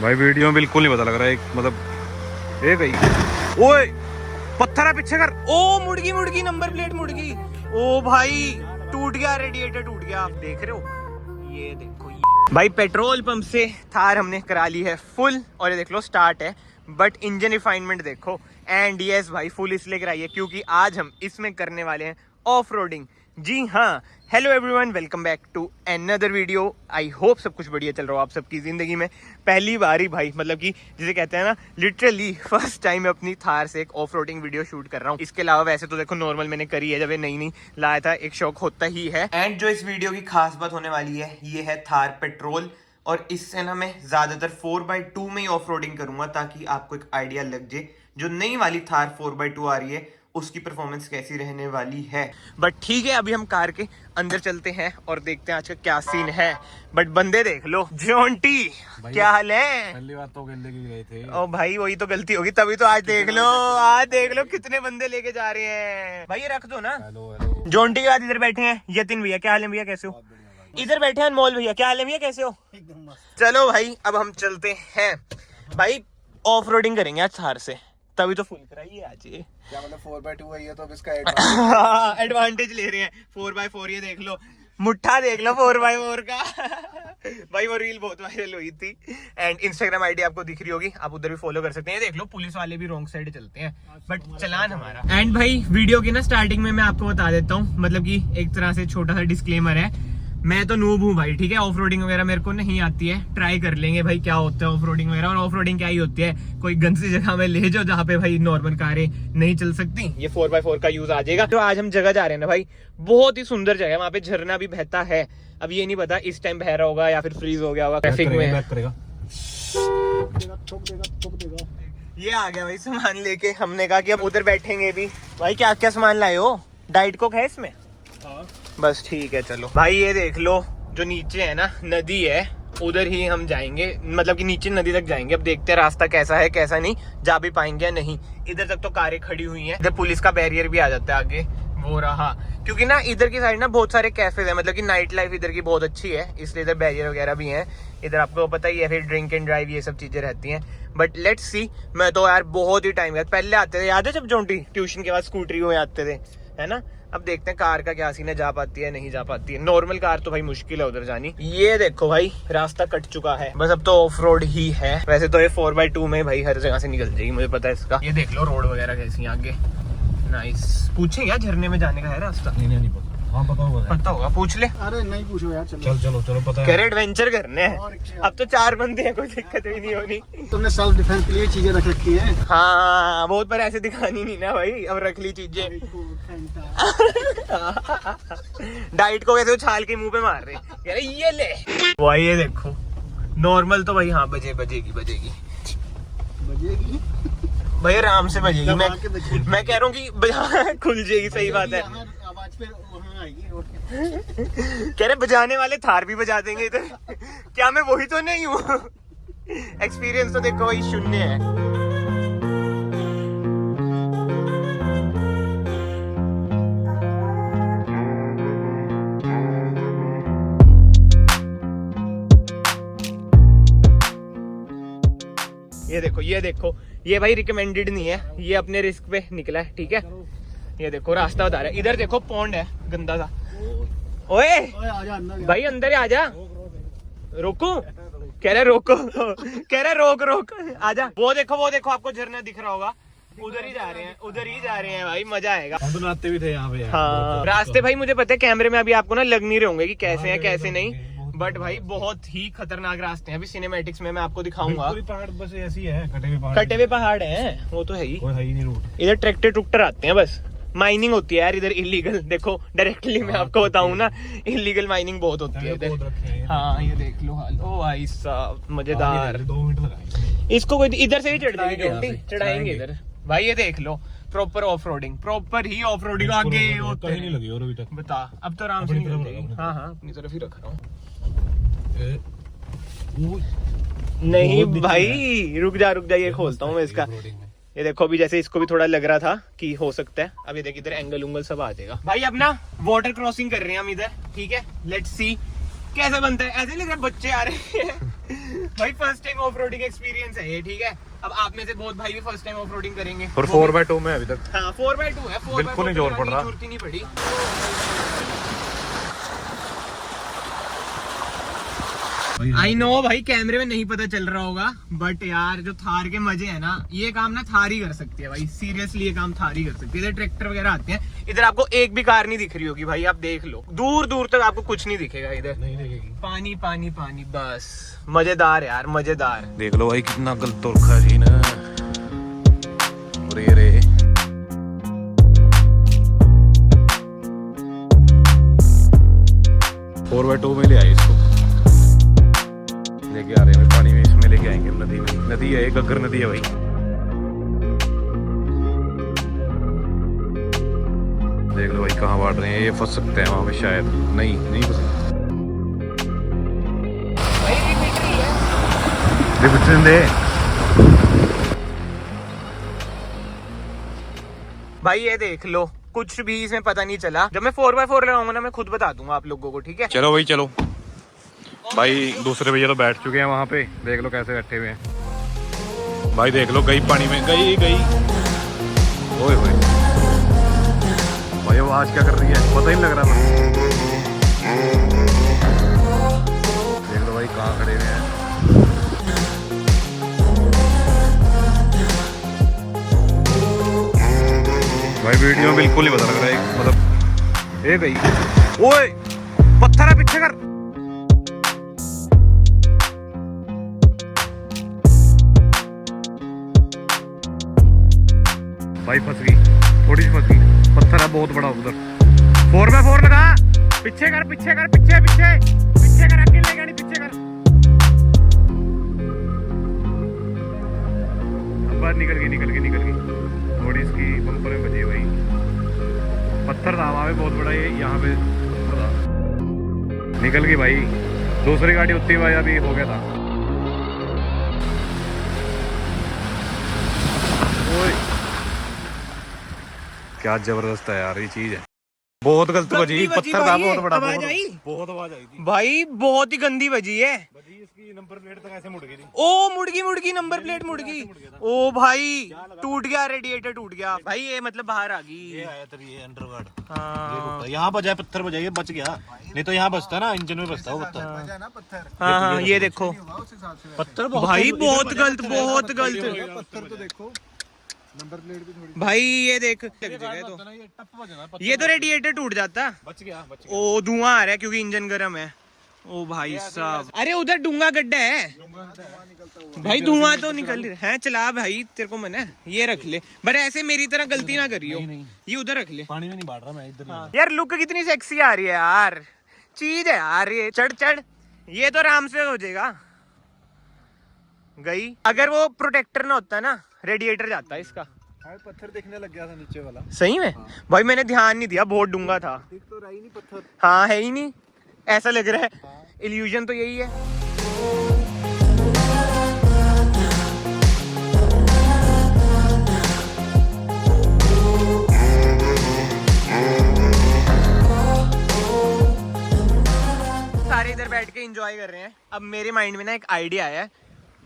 भाई वीडियो में बिल्कुल नहीं पता लग रहा है, मतलब ये गई। ओए पत्थर है पीछे कर। ओ मुड़गी मुड़गी, नंबर प्लेट मुड़गी। ओ भाई टूट गया, रेडिएटर टूट गया। आप देख रहे हो, ये देखो ये। भाई पेट्रोल पंप से थार हमने करा ली है फुल, और ये देख लो स्टार्ट है, बट इंजन रिफाइनमेंट देखो। एंड यस भाई फुल इसलिए कराई है क्योंकि आज हम इसमें करने वाले हैं ऑफ रोडिंग। जी हाँ, hello everyone, welcome back to another video. I hope सब कुछ बढ़िया चल रहा हो आप सबकी ज़िंदगी में। पहली बार ही भाई, मतलब कि जिसे कहते हैं ना, लिटरली फर्स्ट टाइम मैं अपनी थार से एक ऑफ रोडिंग वीडियो शूट कर रहा हूँ। इसके अलावा वैसे तो देखो नॉर्मल मैंने करी है, जब ये नई लाया था, एक शौक होता ही है। एंड जो इस वीडियो की खास बात होने वाली है, ये है थार पेट्रोल। और इससे ना मैं ज़्यादातर 4x2 में ही ऑफ रोडिंग करूँगा, ताकि आपको एक आइडिया लग जाए जो नई वाली थार 4x2 आ रही है उसकी परफॉर्मेंस कैसी रहने वाली है। बट ठीक है, अभी हम कार के अंदर चलते हैं और देखते हैं आज का क्या सीन है। बट बंदे देख लो, जोंटी क्या हाल है? पहली बार तो गेंदे की गए थे। ओ भाई वही तो गलती होगी, तभी तो आज देख लो, आज देख लो कितने बंदे लेके जा रहे हैं। भाई ये रख दो ना। Hello hello. जोंटी के बाद इधर बैठे हैं यतिन भैया, क्या हाल है भैया, कैसे हो? इधर बैठे हैं अनमोल भैया, क्या हाल है भैया, कैसे हो? चलो भाई अब हम चलते हैं। भाई ऑफ रोडिंग करेंगे आज थार से, तभी तो फुल कराइए आज। ये क्या मतलब 4x2 है ये, तो अब इसका एडवांटेज ले रहे हैं। 4x4 ये देख लो, मुट्ठा देख लो 4x4 का। भाई वो रील बहुत वायरल हुई थी। एंड इंस्टाग्राम आईडी आपको दिख रही होगी, आप उधर भी फॉलो कर सकते हैं। देख लो पुलिस वाले भी रॉन्ग साइड चलते हैं, बट चलान हमारा। एंड भाई वीडियो की ना स्टार्टिंग में मैं आपको बता देता हूँ, मतलब कि एक तरह से छोटा सा डिस्क्लेमर है। मैं तो नूब हूँ भाई, ठीक है। ऑफ रोडिंग वगैरह मेरे को नहीं आती है, ट्राई कर लेंगे भाई क्या होता है ऑफ रोडिंग वगैरह। और ऑफ रोडिंग क्या ही होती है, कोई गंदी जगह में ले जाओ जहाँ पे भाई नॉर्मल कारें नहीं चल सकती, ये 4x4 का यूज आ जाएगा। तो आज हम जगह जा रहे हैं ना भाई, बहुत ही सुंदर जगह है, वहाँ पे झरना भी बहता है। अब ये नहीं पता इस टाइम बह रहा होगा या फिर फ्रीज हो गया होगा ट्रैफिक में। ये आ गया भाई सामान लेके, हमने कहा कि अब उधर बैठेंगे भी। भाई क्या क्या सामान लाए हो? डाइट कोक है इसमें? बस ठीक है चलो भाई। ये देख लो जो नीचे है ना, नदी है, उधर ही हम जाएंगे, मतलब कि नीचे नदी तक जाएंगे। अब देखते हैं रास्ता कैसा है कैसा नहीं, जा भी पाएंगे या नहीं। इधर तक तो कारें खड़ी हुई हैं, इधर पुलिस का बैरियर भी आ जाता है आगे, वो रहा। क्योंकि ना इधर की साइड ना बहुत सारे कैफेज है, मतलब कि नाइट लाइफ इधर की बहुत अच्छी है, इसलिए इधर बैरियर वगैरह भी हैं। इधर आपको पता ही है, फिर ड्रिंक एंड ड्राइव ये सब चीजें रहती हैं। But let's see. मैं तो यार बहुत ही टाइम बाद, पहले आते थे, याद है जब जोंटी ट्यूशन के बाद स्कूटरी में आते थे, है ना। अब देखते हैं कार का क्या सीन है, जा पाती है नहीं जा पाती है। नॉर्मल कार तो भाई मुश्किल है उधर जानी। ये देखो भाई रास्ता कट चुका है, बस अब तो ऑफ रोड ही है। वैसे तो ये 4x2 में भाई हर जगह से निकल जाएगी, मुझे पता है इसका। ये देख लो रोड वगैरह कैसी है आगे, नाइस। पूछे क्या झरने में जाने का है रास्ता? नहीं पता। हाँ पता होगा, पूछ ले। अरे नहीं पूछो यार, चलो चलो चलो पता है। एडवेंचर करने हैं, अब तो 4 बंदे हैं, कोई दिक्कत भी नहीं होनी। तुमने सेल्फ डिफेंस के लिए चीजें रख रखी है। हाँ बहुत, पर ऐसे दिखानी नहीं ना भाई, अब रख ली चीजें। डाइट को वैसे उछाल के मुंह पे मार रहे कह रहे ये ले। भाई ये देखो नॉर्मल तो भाई हाँ बजेगी भाई, आराम से बजेगी। मैं कह रहा हूँ कि खुल जाएगी, सही बात है। आवाज पे वहाँ आएगी। कह रहे बजाने वाले थार भी बजा देंगे इधर। क्या मैं वही तो नहीं हूँ? एक्सपीरियंस तो देखो भाई शून्य है। ये देखो ये भाई रिकमेंडेड नहीं है, ये अपने रिस्क पे निकला है, ठीक है। ये देखो रास्ता बता रहा है, इधर देखो पॉन्ड है गंदा सा। ओए भाई अंदर आ जा। रोको, कह रहे रोको, कह रहे रोक आजा। वो देखो आपको झरना दिख रहा होगा, उधर ही जा रहे हैं भाई, मजा आएगा। हम तो नाते भी थे यहाँ पे। हाँ रास्ते भाई मुझे पता है, कैमरे में अभी आपको ना लग नहीं रहे होंगे कि कैसे है कैसे नहीं, बट भाई बहुत ही खतरनाक रास्ते हैं। अभी सिनेमैटिक्स में मैं आपको दिखाऊंगा। पहाड़ बस ऐसी है, कटे हुए पहाड़ हैं, वो तो है ही। कोई है ही नहीं रूट। इधर ट्रैक्टर आते हैं बस। माइनिंग होती है यार इधर, इलीगल। देखो डायरेक्टली मैं आपको बताऊं ना, इलीगल माइनिंग बहुत होती है इधर। हाँ ये देख लो हाल। ओ भाई साहब मजेदार। 2 मिनट लगाए इसको कोई इधर से भी चढ़ाएंगे इधर। भाई ये देख लो प्रॉपर ऑफ रोडिंग, प्रॉपर ही ऑफ रोडिंग आगे होते कहीं नहीं लगी और अभी तक। बता, अब तो आराम से निकल जाएगी। हाँ अपनी तरफ ही रख रहा हूँ। नहीं भाई रुक जा ये खोलता हूँ मैं इसका। ये देखो अभी जैसे इसको भी थोड़ा लग रहा था कि हो सकता है, अब ये देखिए इधर एंगल उंगल सब आ जाएगा। भाई अब ना वाटर क्रॉसिंग कर रहे हैं हम इधर, ठीक है। लेट्स सी कैसे बनता है? ऐसे लग रहा है बच्चे आ रहे हैं। भाई first time off roading experience है ये, ठीक है। अब आप में से बहुत भाई भी फर्स्ट टाइम ऑफ रोडिंग करेंगे। और 4x2 में अभी तक हाँ 4x2 है, 4x4 बिल्कुल नहीं जोर पड़ रहा। जरूरत ही नहीं पड़ी। आई नो भाई कैमरे में नहीं पता चल रहा होगा, बट यार जो थार के मजे है ना, ये काम ना थार ही कर सकती है भाई। सीरियसली ये काम थार ही कर सकती है। इधर ट्रैक्टर वगैरह आते हैं, इधर आपको एक भी कार नहीं दिख रही होगी भाई, आप देख लो दूर दूर तक आपको कुछ नहीं दिखेगा। इधर नहीं देखेगी। पानी पानी पानी, बस मजेदार यार मजेदार। देख लो भाई कितना गलत तो रखा जी ना। और ये रे 4x2 में ले आए इसको, लेके आ रहे हैं पानी में, इसमें लेके आएंगे नदी में। नदी है, गग्गर नदी है भाई। देख लो भाई कहाँ बांट रहे हैं, ये फंस सकते हैं वहां पे शायद। नहीं फंस दे भाई। ये देख लो कुछ भी इसमें पता नहीं चला। जब मैं 4x4 लगाऊंगा ना, मैं खुद बता दूंगा आप लोगों को, ठीक है। चलो भाई चलो भाई। दूसरे भैया तो बैठ चुके हैं वहां पे, देख लो कैसे बैठे हुए हैं भाई। देख लो गई पानी में, गई ओए होए भाई, आवाज क्या कर रही है पता ही नहीं लग रहा। देख लो भाई कहाँ खड़े हुए हैं भाई। वीडियो में बिल्कुल नहीं पता लग रहा है, मतलब ये गई। ओए पत्थर है, पीछे कर। भाई फंस गई, थोड़ी सी फंस गई। पत्थर है बहुत बड़ा उधर। 4x4 लगा, पीछे कर पीछे कर, अकेले लेगा नहीं, पीछे कर। बस निकल गई। थोड़ी इसकी बम्पर में बची भाई। पत्थर था वहाँ पे बहुत बड़ा, ये यहाँ पे पत्थर था। निकल गई भाई। दूसरी गाड़ी उतनी भाई अभी हो गया था। ओए क्या जबरदस्त है यार ये चीज है। बहुत गलत बजी, पत्थर था बहुत बड़ा। आवाज आई, बहुत आवाज आई थी भाई, बहुत ही गंदी बजी है। इसकी नंबर प्लेट तक ऐसे मुड़ गई थी। ओ मुड़ गई नंबर प्लेट मुड़ गई। ओ भाई टूट गया, रेडिएटर टूट गया भाई। ये मतलब बाहर आ गई। ये आया तभी ये अंडरगार्ड। हाँ यहाँ बजाए पत्थर बजाए, बच गया। नहीं तो यहाँ बचता ना, इंजन में बचता वो पत्थर। हाँ ये देखो पत्थर भाई, बहुत गलत पत्थर तो देखो, नंबर प्लेट भी थोड़ी। भाई ये देख लग जाएगा तो ये तो रेडिएटर टूट जाता। बच गया। ओ धुआं आ रहा है क्योंकि इंजन गर्म है। ओ भाई साहब, अरे उधर डूंगा गड्ढा है भाई, धुआं तो निकल रहा है। चला भाई, तेरे को मन है ये रख ले, बट ऐसे मेरी तरह गलती ना करियो। ये उधर रख ले। पानी में नहीं बांट रहा मैं, इधर। यार लुक कितनी सेक्सी आ रही है यार, चीज है यार ये। चढ़ ये तो आराम से हो जाएगा। गई, अगर वो प्रोटेक्टर ना होता ना, रेडिएटर जाता है इसका। पत्थर दिखने लग गया था नीचे वाला। सही में भाई, मैंने ध्यान नहीं दिया, बहुत डूंगा था। दिख तो रहा ही नहीं पत्थर। हाँ है ही नहीं, ऐसा लग रहा है। इल्यूजन तो यही है। सारे इधर बैठ के एंजॉय कर रहे हैं। अब मेरे माइंड में ना एक आइडिया आया है,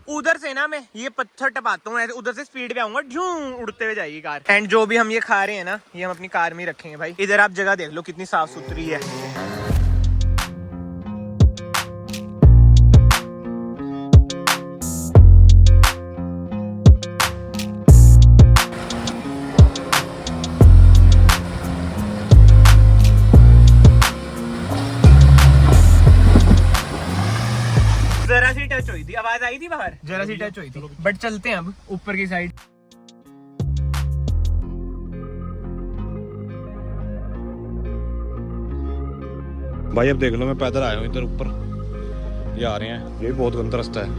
उधर से ना मैं ये पत्थर टपाता हूँ, ऐसे उधर से स्पीड पे आऊंगा, ढूं उड़ते हुए जाएगी कार। एंड जो भी हम ये खा रहे हैं ना, ये हम अपनी कार में ही रखेंगे भाई। इधर आप जगह देख लो कितनी साफ सुथरी है। जरा सी टच हुई थी, आवाज आई थी बाहर, जरा सी टच हुई थी। बट चलते हैं अब ऊपर की साइड। भाई अब देख लो, मैं पैदल आया हूँ इधर ऊपर, ये आ रहे हैं। ये भी बहुत गंदा रास्ता है।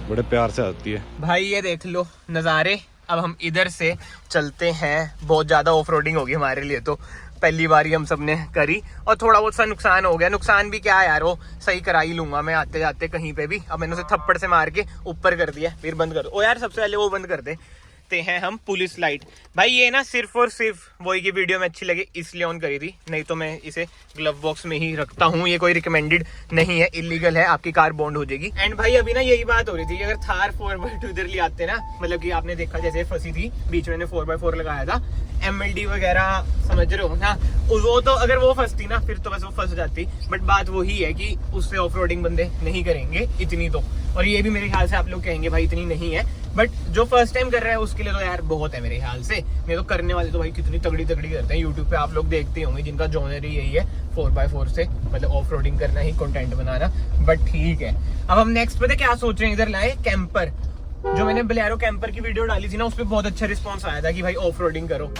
बड़े प्यार से आती है भाई। ये देख लो नज़ारे। अब हम इधर से चलते हैं, बहुत ज़्यादा ऑफ रोडिंग होगी हमारे लिए तो। पहली बार ही हम सब ने करी और थोड़ा बहुत सा नुकसान हो गया। नुकसान भी क्या है यार, वो सही करा ही लूंगा मैं आते जाते कहीं पे भी। अब मैंने उसे थप्पड़ से मार के ऊपर कर दिया, फिर बंद कर दो। ओ यार सबसे पहले वो बंद कर दे हैं हम पुलिस लाइट। भाई ये ना सिर्फ और सिर्फ वही की वीडियो में अच्छी लगी इसलिए ऑन करी थी, नहीं तो मैं इसे ग्लव बॉक्स में ही रखता हूँ। ये कोई रिकमेंडेड नहीं है, इलीगल है, आपकी कार बॉन्ड हो जाएगी। एंड भाई अभी ना यही बात हो रही थी कि अगर थार 4x2 इधर ले आते ना, मतलब कि आपने देखा जैसे फंसी थी बीच में 4x4 लगाया था, MLD वगैरह समझ रहे हो ना, वो तो अगर वो फंसती ना फिर तो बस वो फंस जाती। बट बात वही है कि उससे ऑफ रोडिंग बंदे नहीं करेंगे इतनी तो, और ये भी मेरे ख्याल से आप लोग कहेंगे भाई इतनी नहीं है, बट जो फर्स्ट टाइम कर रहा है उसके लिए तो यार बहुत है मेरे ख्याल से। मैं तो करने वाले तो भाई कितनी तगड़ी करते हैं, यूट्यूब पे आप लोग देखते होंगे जिनका जॉनर ही यही है 4x4 से मतलब ऑफ रोडिंग करना ही, कंटेंट बनाना। बट ठीक है, अब हम नेक्स्ट पता क्या सोच रहे हैं, इधर लाए कैंपर। जो मैंने बोलेरो कैंपर की वीडियो डाली थी ना, उस पर बहुत अच्छा रिस्पॉन्स आया था कि भाई ऑफ रोडिंग करो।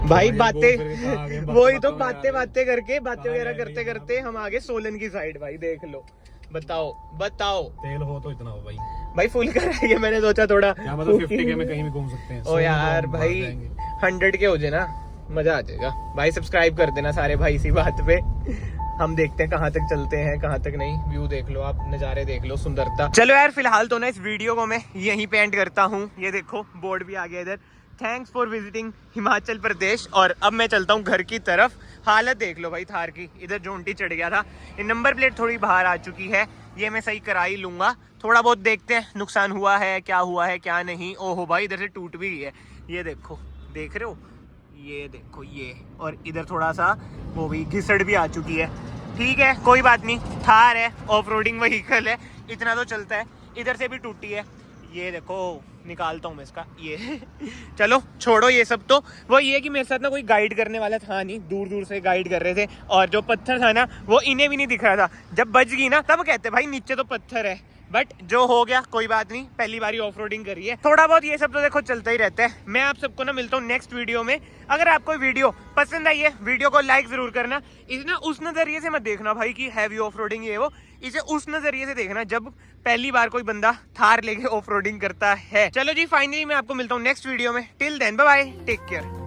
भाई बातें वही तो बातें वगैरह करते करते हम आगे सोलन की साइड। भाई देख लो, बताओ तेल हो तो इतना हो भाई फुल कराइए। मैंने सोचा थोड़ा मतलब 50K में कहीं भी घूम सकते हैं। ओ यार भाई 100 के हो जाए ना मजा आ जाएगा। भाई सब्सक्राइब कर देना सारे भाई इसी बात पे। हम देखते हैं कहाँ तक चलते हैं कहाँ तक नहीं। व्यू देख लो आप, नजारे देख लो, सुंदरता। चलो यार फिलहाल तो ना इस वीडियो को मैं यहीं पे एंड करता हूँ। ये देखो बोर्ड भी आ गया इधर, thanks for visiting Himachal Pradesh. और अब मैं चलता हूँ घर की तरफ। हालत देख लो भाई थार की, इधर जोंटी चढ़ गया था। ये नंबर प्लेट थोड़ी बाहर आ चुकी है, ये मैं सही करा ही लूंगा। थोड़ा बहुत देखते हैं नुकसान हुआ है क्या नहीं। ओहो भाई इधर से टूट भी गई है, ये देखो, देख रहे हो, ये देखो ये। और इधर थोड़ा सा वो भी घिसड़ भी आ चुकी है। ठीक है कोई बात नहीं, थार है, ऑफ रोडिंग व्हीकल है, इतना तो चलता है। इधर से भी टूटी है, ये देखो निकालता हूँ मैं इसका ये चलो छोड़ो ये सब। तो वो ये कि मेरे साथ ना कोई गाइड करने वाला था नहीं, दूर दूर से गाइड कर रहे थे। और जो पत्थर था ना वो इन्हें भी नहीं दिख रहा था। जब बच गई ना तब कहते भाई नीचे तो पत्थर है। बट जो हो गया कोई बात नहीं, पहली बारी ऑफ रोडिंग करी है, थोड़ा बहुत ये सब तो देखो चलता ही रहता है। मैं आप सबको ना मिलता हूँ नेक्स्ट वीडियो में। अगर आपको वीडियो पसंद आई है वीडियो को लाइक जरूर करना। इसे ना उस नजरिए से मत देखना भाई कि हैवी ऑफ रोडिंग ये वो, इसे उस नजरिए से देखना जब पहली बार कोई बंदा थार लेके ऑफ रोडिंग करता है। चलो जी फाइनली मैं आपको मिलता हूँ नेक्स्ट वीडियो में। Till then bye bye, take care.